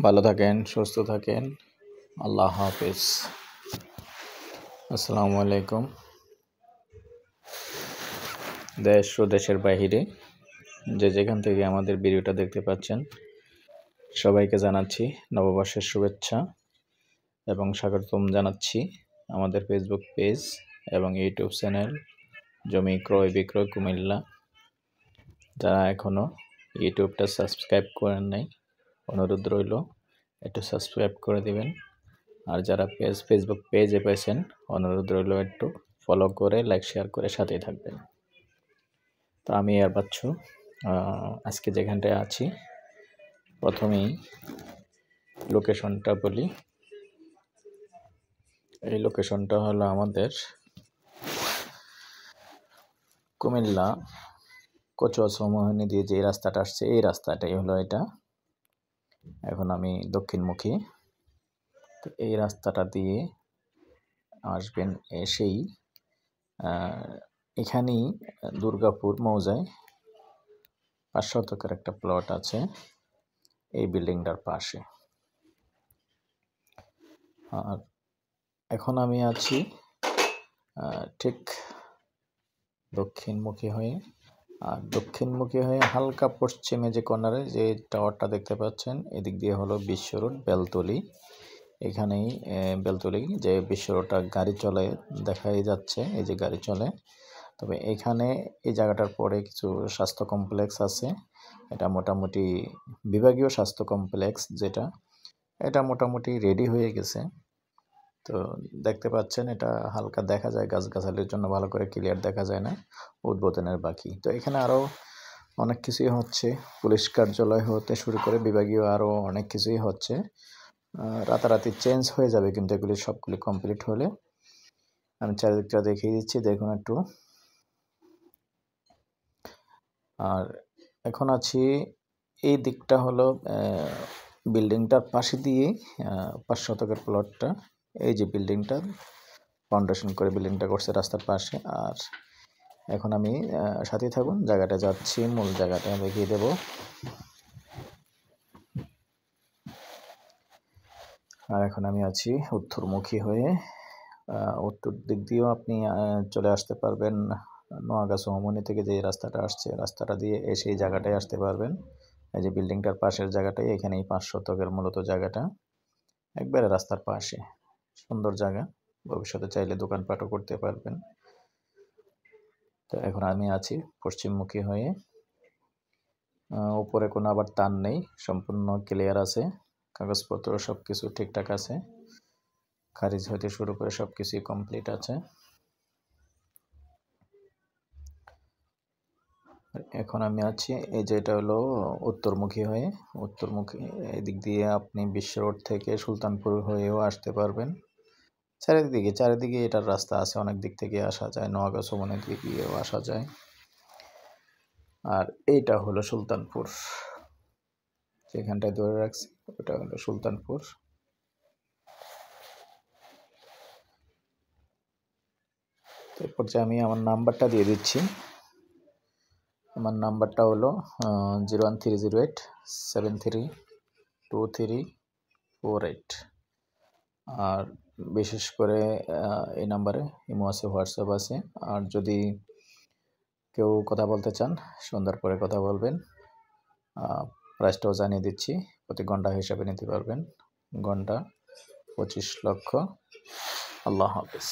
ভালো থাকেন, সুস্থ থাকেন। আল্লাহ হাফেজ। আসসালামু আলাইকুম। দেশ ও দেশের বাহিরে যে যেখান থেকে আমাদের ভিডিওটা দেখতে পাচ্ছেন, সবাইকে জানাচ্ছি নববর্ষের শুভেচ্ছা এবং স্বাগতম জানাচ্ছি আমাদের ফেসবুক পেজ এবং ইউটিউব চ্যানেল জমি ক্রয় বিক্রয় কুমিল্লা। যারা এখনও ইউটিউবটা সাবস্ক্রাইব করেন নাই, অনুরোধ রইল একটু সাবস্ক্রাইব করে দিবেন। আর যারা ফেসবুক পেজে পেয়েছেন, অনুরোধ রইল একটু ফলো করে লাইক শেয়ার করে সাথেই থাকবেন। তো আমি আর বাচ্চু আজকে যেখানটায় আছি, প্রথমেই লোকেশনটা বলি। এই লোকেশনটা হলো আমাদের কুমিল্লা কচুয়া চৌমোহনী দিয়ে যে রাস্তাটা আসছে, এই রাস্তাটাই হলো এটা। এখন আমি দক্ষিণমুখী, তো এই রাস্তাটা দিয়ে আসবেন। এসেই এখানেই দুর্গাপুর মৌজায় 5 শতকের একটা প্লট আছে এই বিল্ডিংটার পাশে। আর এখন আমি আছি ঠিক দক্ষিণমুখী হয়ে। আর দক্ষিণমুখী হয়ে হালকা পশ্চিমে যে কর্নারে যে টাওয়ারটা দেখতে পাচ্ছেন, এদিক দিয়ে হলো বিশ্ব রোড বেলতলি। এখানেই বেলতলি যে বিশ্ব রোডটা গাড়ি চলে দেখাই যাচ্ছে, এই যে গাড়ি চলে। তবে এখানে এই জায়গাটার পরে কিছু স্বাস্থ্য কমপ্লেক্স আছে। এটা মোটামুটি বিভাগীয় স্বাস্থ্য কমপ্লেক্স, যেটা এটা মোটামুটি রেডি হয়ে গেছে। তো দেখতে পাচ্ছেন, এটা হালকা দেখা যায়, গাছগাছালির জন্য ভালো করে ক্লিয়ার দেখা যায় না, উদ্বোধনের বাকি। তো এখানে আরও অনেক কিছুই হচ্ছে, পুলিশ কার্যালয় হতে শুরু করে বিভাগীয় আরও অনেক কিছুই হচ্ছে। রাতারাতি চেঞ্জ হয়ে যাবে, কিন্তু এগুলি সবগুলি কমপ্লিট হলে আমি চারিদিকটা দেখিয়ে দিচ্ছি, দেখুন একটু। আর এখন আছি এই দিকটা হলো বিল্ডিংটার পাশে দিয়ে 5 শতকের প্লটটা, এই যে বিল্ডিংটা ফাউন্ডেশন করে বিল্ডিংটা করছে রাস্তার পাশে। আর এখন আমি সাথে থাকুন, জায়গাটা যাচ্ছি, মূল জায়গাটা দেখিয়ে দেব। আর এখন আমি আছি উত্তরমুখী হয়ে। উত্তর দিক দিয়েও আপনি চলে আসতে পারবেন। নোয়াগাঁ চৌমোহনী থেকে যে রাস্তাটা আসছে, রাস্তাটা দিয়ে এসে এই জায়গাটায় আসতে পারবেন। এই যে বিল্ডিংটার পাশের জায়গাটাই, এখানেই 5 শতকের মূলত জায়গাটা, একবারে রাস্তার পাশে, সুন্দর জায়গা। ভবিষ্যতে চাইলে দোকানপাটও করতে পারবেন। তো এখন আমি আছি পশ্চিমমুখী হয়ে। উপরে কোনো আবার টান নেই, সম্পূর্ণ ক্লিয়ার আছে, কাগজপত্র সব কিছু ঠিকঠাক আছে, খারিজ হতে শুরু করে সব কিছুই কমপ্লিট আছে। এখন আমি আছি এই যে এটা হলো উত্তরমুখী হয়ে। উত্তরমুখী এদিক দিয়ে আপনি বিশ্ব রোড থেকে সুলতানপুর হয়েও আসতে পারবেন। চারিদিকে এটার রাস্তা আছে, অনেক দিক থেকে আসা যায়, নোয়াগাঁ চৌমোহনীর দিক দিয়েও আসা যায়। আর এইটা হলো সুলতানপুর, যেখানটায় ধরে রাখছি ওটা হলো সুলতানপুর। এরপর যে আমি আমার নাম্বারটা দিয়ে দিচ্ছি। আমার নাম্বারটা হলো 01308732348। আর বিশেষ করে এই নাম্বারে ইমো আছে, হোয়াটসঅ্যাপ আছে। আর যদি কেউ কথা বলতে চান, সন্ধ্যার পরে কথা বলবেন। প্রাইসটাও জানিয়ে দিচ্ছি, প্রতি ঘন্টা হিসাবে নিতে পারবেন, ঘন্টা 25 লক্ষ। আল্লাহ হাফেজ।